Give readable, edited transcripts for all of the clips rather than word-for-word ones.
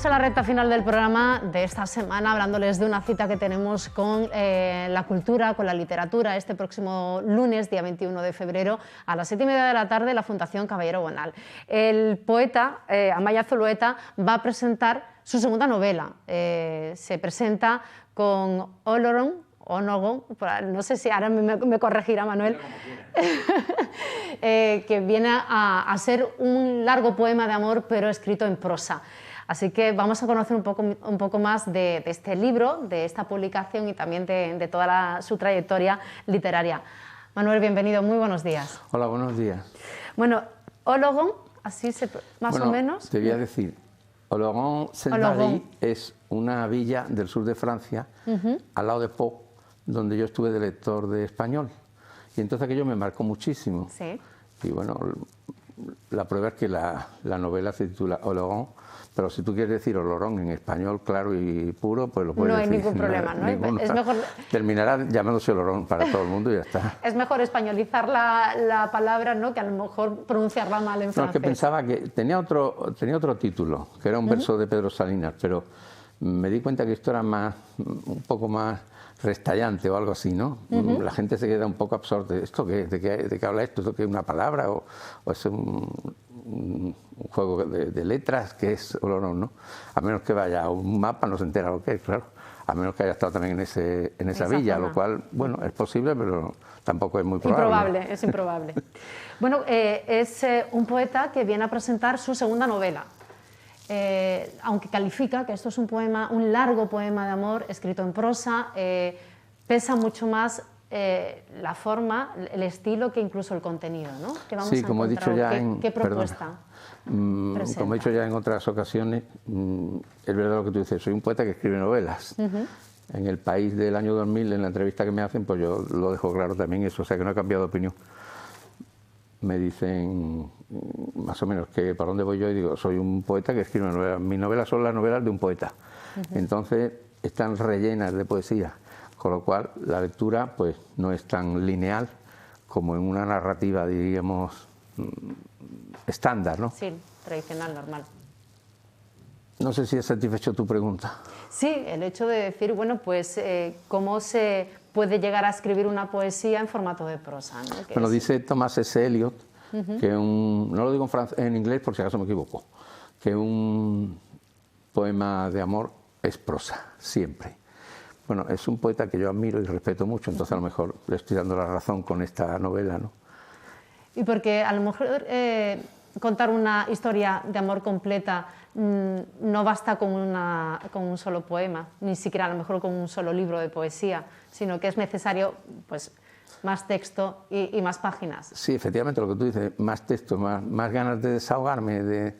Estamos en la recta final del programa de esta semana, hablándoles de una cita que tenemos con la cultura, con la literatura, este próximo lunes, día 21 de febrero, a las 7:30 de la tarde, en la Fundación Caballero Bonal. El poeta Amaia Zulueta va a presentar su segunda novela. Se presenta con Oloron, no sé si ahora me corregirá Manuel, que viene a ser un largo poema de amor, pero escrito en prosa. Así que vamos a conocer un poco más de este libro, de esta publicación y también de toda su trayectoria literaria. Manuel, bienvenido, muy buenos días. Hola, buenos días. Bueno, Oloron, así más o menos. Te voy a decir, Oloron-Sainte-Marie es una villa del sur de Francia, al lado de Pau, donde yo estuve de lector de español. Y entonces aquello me marcó muchísimo. Sí. Y bueno, la prueba es que la novela se titula Oloron, pero si tú quieres decir Olorón en español claro y puro, pues lo puedes decir. No hay ningún problema, ¿no? Es mejor... Terminará llamándose Olorón para todo el mundo y ya está. Es mejor españolizar la palabra, ¿no?, que a lo mejor pronunciarla mal en francés. No, es que pensaba que tenía otro título, que era un verso de Pedro Salinas, pero me di cuenta que esto era un poco más restallante o algo así, ¿no? La gente se queda un poco absorta. ¿Esto qué? ¿De qué habla esto? ¿Esto qué es una palabra? ¿O es un juego de letras que es Olorón, ¿no? A menos que vaya a un mapa no se entera lo que es, claro. A menos que haya estado también en esa villa, lo cual, bueno, es posible, pero tampoco es muy probable. Es improbable. Bueno, es un poeta que viene a presentar su segunda novela. Aunque califica que esto es un largo poema de amor escrito en prosa, pesa mucho más la forma, el estilo, que incluso el contenido, ¿no? Que vamos sí, como he dicho ya ¿Qué propuesta presenta? Como he dicho ya en otras ocasiones, es verdad lo que tú dices, soy un poeta que escribe novelas. En El País del año 2000, en la entrevista que me hacen, pues yo lo dejo claro también eso, o sea que no he cambiado de opinión. Me dicen más o menos que para dónde voy yo y digo, soy un poeta que escribe novelas. Mis novelas son las novelas de un poeta. Entonces están rellenas de poesía, con lo cual la lectura pues no es tan lineal como en una narrativa, diríamos, estándar, ¿no? Sí, tradicional, normal. No sé si has satisfecho tu pregunta. Sí, el hecho de decir, bueno, pues cómo se puede llegar a escribir una poesía en formato de prosa, ¿no? Bueno, dice Thomas S. Eliot, que no lo digo en inglés por si acaso me equivoco, que un poema de amor es prosa, siempre. Bueno, es un poeta que yo admiro y respeto mucho, entonces a lo mejor le estoy dando la razón con esta novela, ¿no? Y porque a lo mejor contar una historia de amor completa no basta con un solo poema, ni siquiera a lo mejor con un solo libro de poesía, sino que es necesario pues más texto y más páginas. Sí, efectivamente, lo que tú dices, más texto, más ganas de desahogarme, de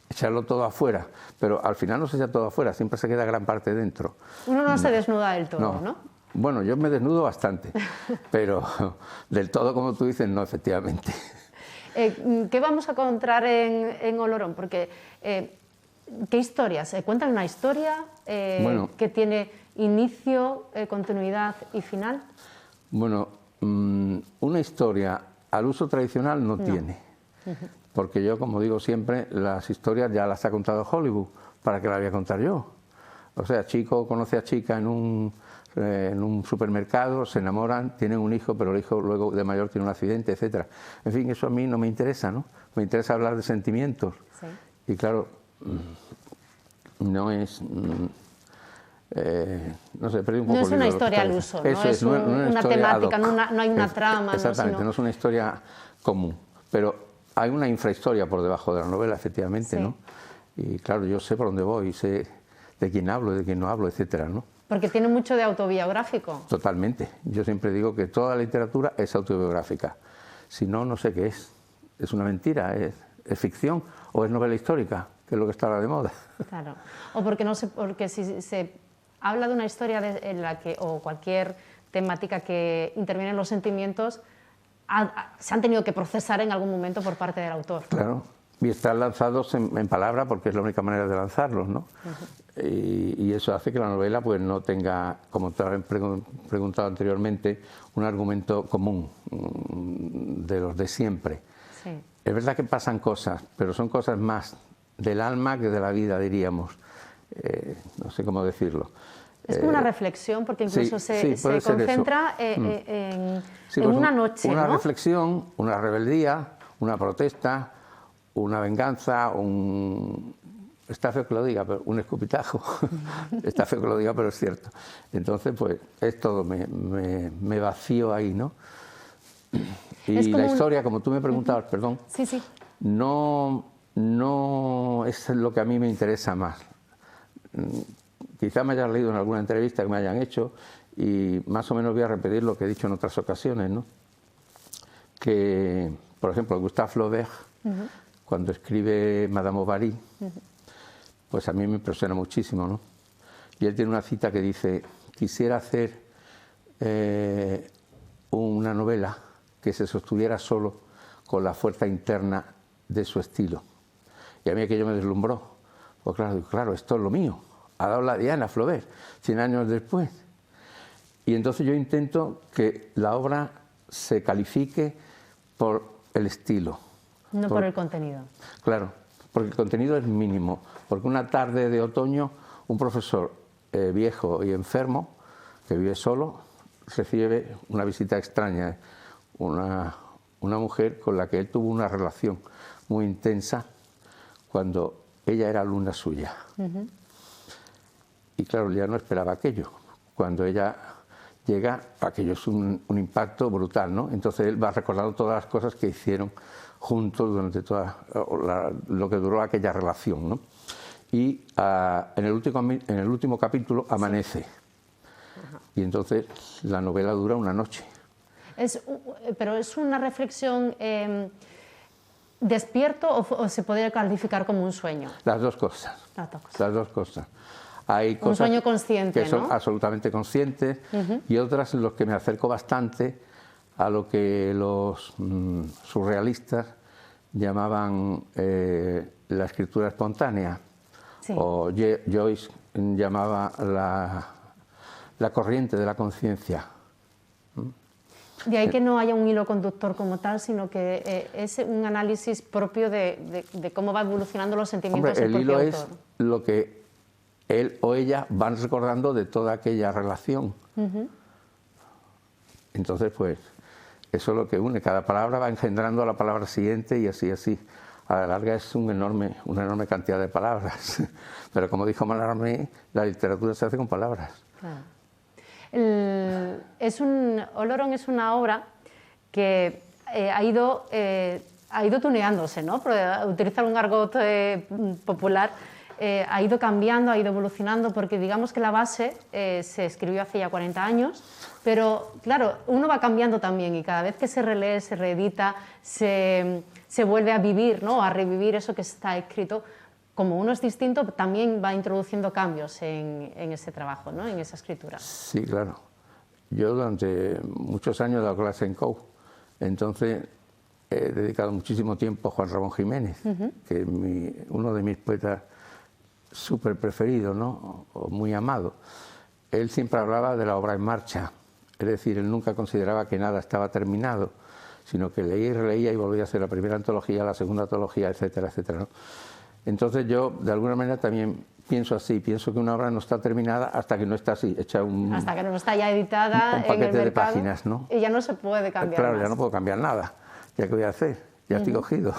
echarlo todo afuera, pero al final no se echa todo afuera, siempre se queda gran parte dentro. Uno no se desnuda del todo, ¿no? Bueno, yo me desnudo bastante, pero del todo, como tú dices, no, efectivamente. ¿Qué vamos a encontrar en Olorón? Porque, ¿qué historias? ¿Cuentan una historia que tiene inicio, continuidad y final? Bueno, una historia al uso tradicional no tiene, porque yo, como digo siempre, las historias ya las ha contado Hollywood, ¿para qué las voy a contar yo? O sea, chico conoce a chica en un supermercado, se enamoran, tienen un hijo, pero el hijo luego de mayor tiene un accidente, etcétera. En fin, eso a mí no me interesa, ¿no? Me interesa hablar de sentimientos. Sí. Y claro, no es... no sé, perdí un poco. No es una historia al uso, eso no es una temática, no hay una trama. Exactamente, no es una historia común, pero hay una infrahistoria por debajo de la novela, efectivamente, ¿no? Y claro, yo sé por dónde voy, sé de quién hablo, de quién no hablo, etcétera, ¿no? Porque tiene mucho de autobiográfico. Totalmente. Yo siempre digo que toda la literatura es autobiográfica. Si no, no sé qué es. Es una mentira, es ficción o es novela histórica, que es lo que está ahora de moda. Claro. O porque si se habla de una historia en la que, o cualquier temática que interviene en los sentimientos, se han tenido que procesar en algún momento por parte del autor. Claro. Y están lanzados en palabra porque es la única manera de lanzarlos, ¿no? Y eso hace que la novela pues no tenga, como te habían preguntado anteriormente, un argumento común de los de siempre. Sí. Es verdad que pasan cosas, pero son cosas más del alma que de la vida, diríamos. No sé cómo decirlo. Es como una reflexión, porque incluso se concentra en pues una noche, una ¿no? reflexión, una rebeldía, una protesta, una venganza, está feo que lo diga, pero un escupitajo. Está feo que lo diga, pero es cierto. Entonces, pues, es todo, me vacío ahí, ¿no? Y la historia, como tú me preguntabas, perdón, no es lo que a mí me interesa más. Quizá me hayas leído en alguna entrevista que me hayan hecho y más o menos voy a repetir lo que he dicho en otras ocasiones, ¿no? Que, por ejemplo, Gustave Flaubert, cuando escribe Madame Bovary, pues a mí me impresiona muchísimo, ¿no? Y él tiene una cita que dice: quisiera hacer una novela que se sostuviera solo con la fuerza interna de su estilo. Y a mí aquello me deslumbró. Pues claro, esto es lo mío. Ha dado la diana Flaubert, 100 años después. Y entonces yo intento que la obra se califique por el estilo. No por el contenido. Claro, porque el contenido es mínimo. Porque una tarde de otoño, un profesor viejo y enfermo, que vive solo, recibe una visita extraña. Una mujer con la que él tuvo una relación muy intensa cuando ella era alumna suya. Y claro, él ya no esperaba aquello. Cuando ella llega, aquello es un impacto brutal, ¿no? Entonces él va recordando todas las cosas que hicieron juntos durante toda lo que duró aquella relación, ¿no? Y en el último capítulo amanece. Y entonces la novela dura una noche. Pero es una reflexión despierto o se podría calificar como un sueño. Las dos cosas. Las dos cosas. Hay cosas un sueño consciente, que son absolutamente conscientes y otras en las que me acerco bastante a lo que los surrealistas llamaban la escritura espontánea, o Joyce llamaba la corriente de la conciencia. De ahí que no haya un hilo conductor como tal, sino que es un análisis propio de cómo va evolucionando los sentimientos del propio autor. El hilo es lo que él o ella van recordando de toda aquella relación. Entonces, pues, eso es lo que une. Cada palabra va engendrando a la palabra siguiente y así, así. A la larga es una enorme cantidad de palabras. Pero como dijo Mallarmé, la literatura se hace con palabras. Claro. Oloron es una obra que ha ido tuneándose, ¿no? Por utilizar un argot popular, ha ido cambiando, ha ido evolucionando, porque digamos que la base se escribió hace ya 40 años, pero claro, uno va cambiando también y cada vez que se relee, se reedita, se vuelve a vivir, ¿no? A revivir eso que está escrito. Como uno es distinto, también va introduciendo cambios en ese trabajo, ¿no? En esa escritura. Sí, claro. Yo durante muchos años he dado clase en COU, entonces he dedicado muchísimo tiempo a Juan Ramón Jiménez, que es uno de mis poetas súper preferidos, ¿no? O muy amado. Él siempre hablaba de la obra en marcha, es decir, él nunca consideraba que nada estaba terminado, sino que leía y releía y volvía a hacer la primera antología, la segunda antología, etcétera, etcétera, ¿no? Entonces yo, de alguna manera, también pienso así, pienso que una obra no está terminada hasta que no está así, hecha hasta que no está ya editada un paquete en el mercado, de páginas, ¿no? Y ya no se puede cambiar Claro, más. ya no puedo cambiar nada, ¿ya qué voy a hacer? Ya estoy cogido,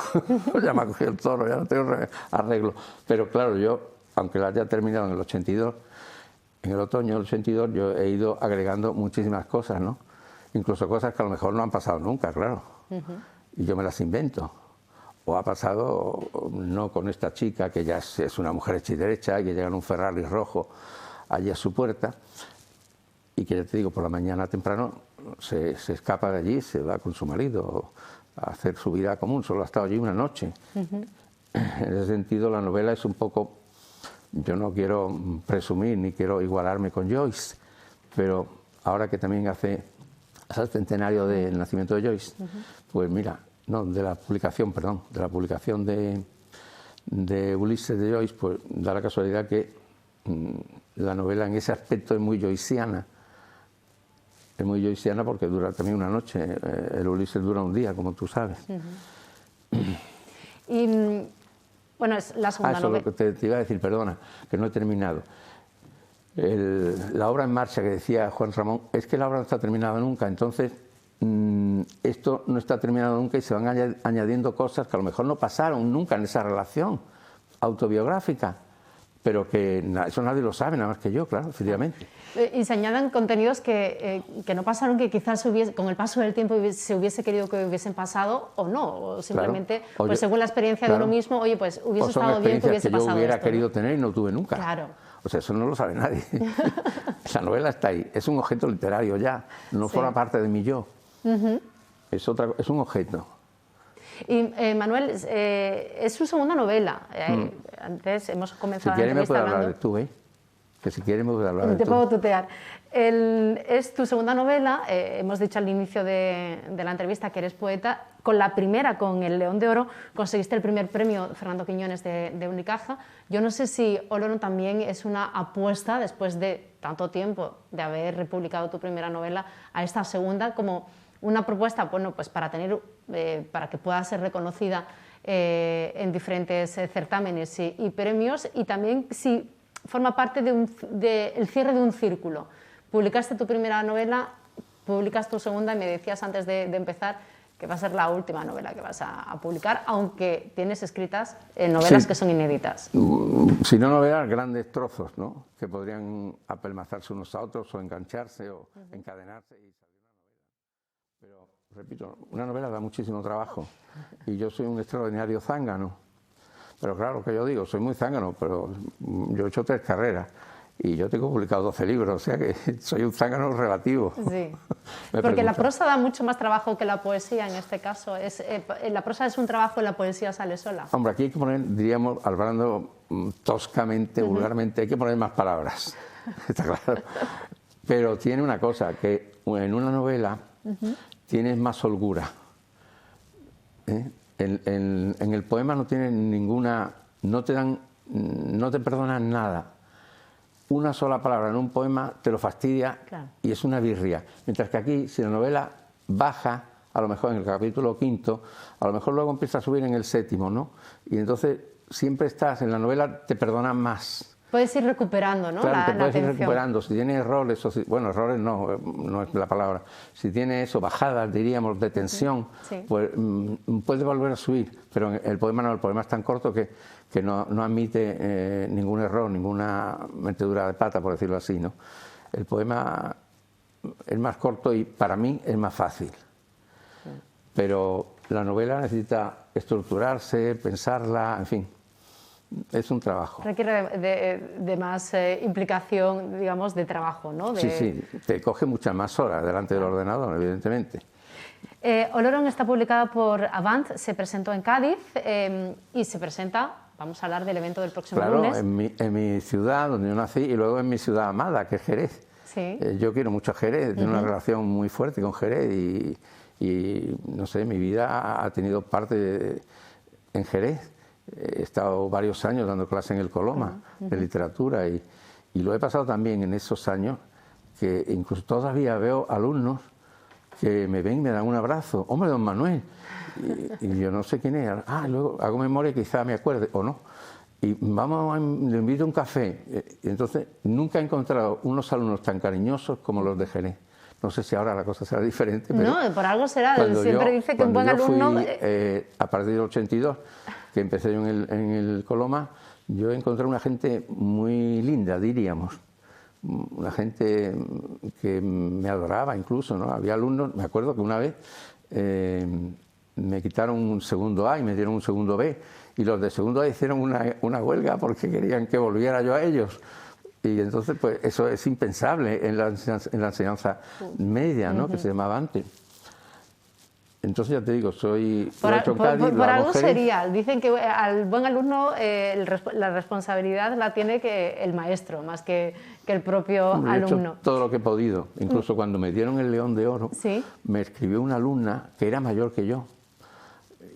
ya me ha cogido el toro, ya no tengo arreglo. Pero claro, yo, aunque la haya terminado en el 82, en el otoño del 82, yo he ido agregando muchísimas cosas, ¿no? Incluso cosas que a lo mejor no han pasado nunca, claro, y yo me las invento. O ha pasado, no con esta chica, que ya es una mujer hecha y derecha, y que llega en un Ferrari rojo allí a su puerta, y que ya te digo, por la mañana temprano se escapa de allí, se va con su marido a hacer su vida común, solo ha estado allí una noche. En ese sentido, la novela es un poco, yo no quiero presumir ni quiero igualarme con Joyce, pero ahora que también hace el centenario del nacimiento de Joyce, pues mira, no, de la publicación de Ulises de Joyce, pues da la casualidad que la novela en ese aspecto es muy joyciana. Es muy joyciana porque dura también una noche, el Ulises dura un día, como tú sabes. Y Bueno, es la segunda eso novela. es lo que te iba a decir, perdona, que no he terminado. La obra en marcha que decía Juan Ramón, es que la obra no está terminada nunca, entonces esto no está terminado nunca y se van añadiendo cosas que a lo mejor no pasaron nunca en esa relación autobiográfica, pero que eso nadie lo sabe, nada más que yo, claro, efectivamente. Y se añaden contenidos que no pasaron, que quizás con el paso del tiempo se hubiese querido que hubiesen pasado o no, o simplemente, claro. Oye, pues según la experiencia de uno mismo, oye, pues hubiese estado bien que hubiese pasado que yo hubiera esto, querido ¿no? tener y no tuve nunca. Claro. O sea, eso no lo sabe nadie. La novela está ahí, es un objeto literario ya, no forma parte de mi yo. Es un objeto. Y Manuel, es su segunda novela. Antes hemos comenzado si quieres la me puedes hablando... hablar de tú, ¿eh? Que si quieres me puedes hablar de Te tú. puedo tutear. Es tu segunda novela, hemos dicho al inicio de la entrevista que eres poeta. Con la primera, con el León de Oro, conseguiste el primer premio Fernando Quiñones de Unicaja. Yo no sé si Oloro también es una apuesta, después de tanto tiempo de haber republicado tu primera novela, a esta segunda, como una propuesta, bueno, pues para que pueda ser reconocida en diferentes certámenes y premios, y también si forma parte del cierre de un círculo. Publicaste tu primera novela, publicas tu segunda y me decías antes de empezar que va a ser la última novela que vas a publicar, aunque tienes escritas novelas que son inéditas. Si no novelas, grandes trozos, ¿no? Que podrían apelmazarse unos a otros o engancharse o encadenarse y salir una novela. Pero, repito, una novela da muchísimo trabajo y yo soy un extraordinario zángano. Pero claro, lo que yo digo, soy muy zángano, pero yo he hecho 3 carreras y yo tengo publicado 12 libros, o sea que soy un zángano relativo. Sí, porque la prosa da mucho más trabajo que la poesía en este caso. La prosa es un trabajo y la poesía sale sola. Hombre, aquí hay que poner, diríamos, hablando toscamente, vulgarmente, hay que poner más palabras, está claro. Pero tiene una cosa, que en una novela tienes más holgura. En el poema no tienes ninguna, no te perdonan nada. Una sola palabra en un poema te lo fastidia, claro, y es una birria. Mientras que aquí, si la novela baja, a lo mejor en el capítulo 5, a lo mejor luego empieza a subir en el 7º, ¿no? Y entonces siempre estás, en la novela te perdonan más. Puedes ir recuperando, ¿no? Claro, te puedes ir recuperando. Si tienes errores, bueno, errores no es la palabra. Si tienes eso, bajadas, diríamos, de tensión, pues puedes volver a subir. Pero el poema no, el poema es tan corto que no admite ningún error, ninguna metedura de pata, por decirlo así, ¿no? El poema es más corto y para mí es más fácil. Pero la novela necesita estructurarse, pensarla, en fin. Es un trabajo. Requiere de más implicación, digamos, de trabajo, ¿no? Sí, te coge muchas más horas delante del ordenador, evidentemente. Olorón está publicada por Avant, se presentó en Cádiz y se presenta, vamos a hablar del evento del próximo lunes. Claro, en mi ciudad, donde yo nací, y luego en mi ciudad amada, que es Jerez. Sí. Yo quiero mucho a Jerez, tengo una relación muy fuerte con Jerez y no sé, mi vida ha tenido parte en Jerez. He estado varios años dando clase en el Coloma de literatura y lo he pasado también en esos años que incluso todavía veo alumnos que me ven y me dan un abrazo. ¡Hombre, don Manuel! Y yo no sé quién es. Luego hago memoria y quizá me acuerde o no. Y le invito a un café. Y entonces nunca he encontrado unos alumnos tan cariñosos como los de Jerez. No sé si ahora la cosa será diferente. Pero no, por algo será. Siempre dice que un buen alumno... a partir del 82, que empecé yo en el Coloma, yo encontré una gente muy linda, diríamos. Una gente que me adoraba incluso, ¿no? Había alumnos, me acuerdo que una vez me quitaron un segundo A y me dieron un segundo B. Y los de segundo A hicieron una huelga porque querían que volviera yo a ellos. Y entonces, pues eso es impensable en la enseñanza media, ¿no? Que se llamaba antes. Entonces, ya te digo, soy... Por algo sería. Dicen que al buen alumno la responsabilidad la tiene el maestro, más que el propio alumno. He hecho todo lo que he podido. Incluso cuando me dieron el León de Oro, me escribió una alumna que era mayor que yo.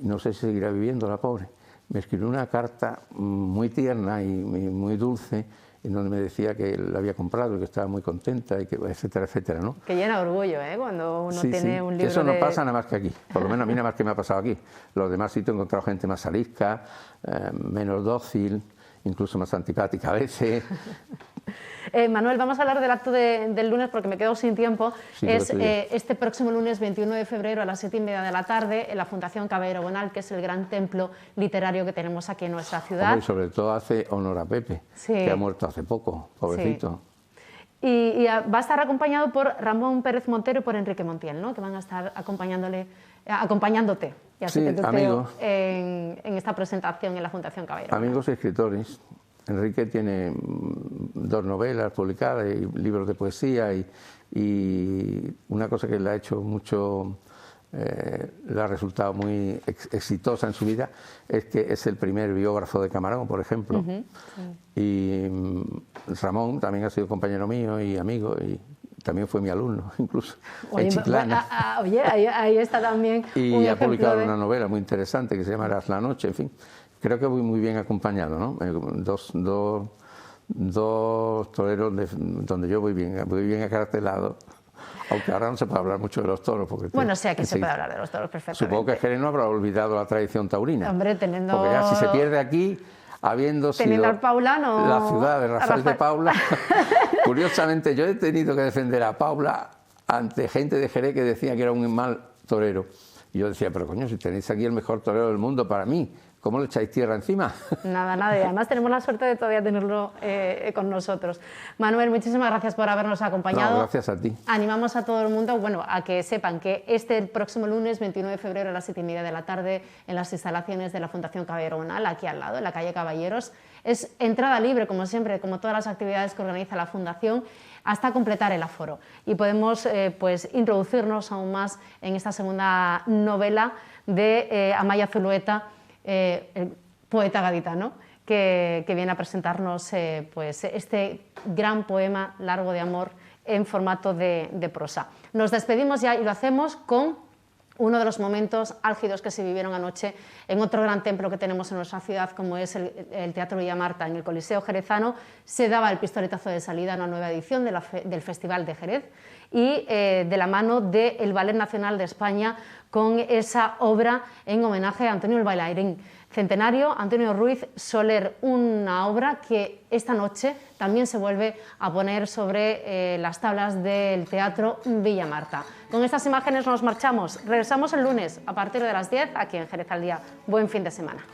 No sé si seguirá viviendo la pobre. Me escribió una carta muy tierna y muy dulce, en donde me decía que él había comprado y que estaba muy contenta, y que, etcétera, etcétera, ¿no? Que llena de orgullo, ¿eh? Cuando uno tiene un libro eso no pasa nada más que aquí, por lo menos a mí nada más que me ha pasado aquí. Los demás sitios he encontrado gente más arisca, menos dócil, incluso más antipática a veces. Manuel, vamos a hablar del acto del lunes porque me quedo sin tiempo. Sí, es este próximo lunes 21 de febrero a las 7:30 de la tarde en la Fundación Caballero Bonal, que es el gran templo literario que tenemos aquí en nuestra ciudad. Hombre, y sobre todo hace honor a Pepe, que ha muerto hace poco, pobrecito. Sí. Y va a estar acompañado por Ramón Pérez Montero y por Enrique Montiel, ¿no? Que van a estar acompañándote, y así te tuteo, en esta presentación en la Fundación Caballero Bonal. Amigos y escritores. Enrique tiene 2 novelas publicadas y libros de poesía y una cosa que le ha hecho mucho, le ha resultado muy exitosa en su vida es que es el primer biógrafo de Camarón, por ejemplo. Y Ramón también ha sido compañero mío y amigo y también fue mi alumno, incluso, en Chiclana. Oye, ahí está también y ha publicado una novela muy interesante que se llama Eras la noche, en fin. Creo que voy muy bien acompañado, ¿no? Dos toreros donde yo voy bien acartelado, aunque ahora no se puede hablar mucho de los toros. Porque bueno, sí, aquí se puede hablar de los toros perfectamente. Supongo que Jerez no habrá olvidado la tradición taurina. Hombre, teniendo... Porque ya si se pierde aquí, habiendo sido al Paulano, la ciudad de Rafael de Paula, curiosamente yo he tenido que defender a Paula ante gente de Jerez que decía que era un mal torero. Y yo decía, pero coño, si tenéis aquí el mejor torero del mundo para mí, ¿cómo le echáis tierra encima? Nada, y además tenemos la suerte de todavía tenerlo con nosotros. Manuel, muchísimas gracias por habernos acompañado. No, gracias a ti. Animamos a todo el mundo, bueno, a que sepan que el próximo lunes, 21 de febrero a las 7:30 de la tarde, en las instalaciones de la Fundación Caballero Bonal, aquí al lado, en la calle Caballeros, es entrada libre, como siempre, como todas las actividades que organiza la Fundación, hasta completar el aforo. Y podemos pues, introducirnos aún más en esta segunda novela de Amaya Zulueta, el poeta gaditano, que viene a presentarnos pues este gran poema largo de amor en formato de prosa. Nos despedimos ya y lo hacemos con uno de los momentos álgidos que se vivieron anoche en otro gran templo que tenemos en nuestra ciudad, como es el Teatro Villa Marta. En el Coliseo Jerezano se daba el pistoletazo de salida a una nueva edición del Festival de Jerez y de la mano del Ballet Nacional de España con esa obra en homenaje a Antonio el Bailarín. Centenario, Antonio Ruiz Soler, una obra que esta noche también se vuelve a poner sobre las tablas del Teatro Villa Marta. Con estas imágenes nos marchamos, regresamos el lunes a partir de las 10 aquí en Jerez al Día. Buen fin de semana.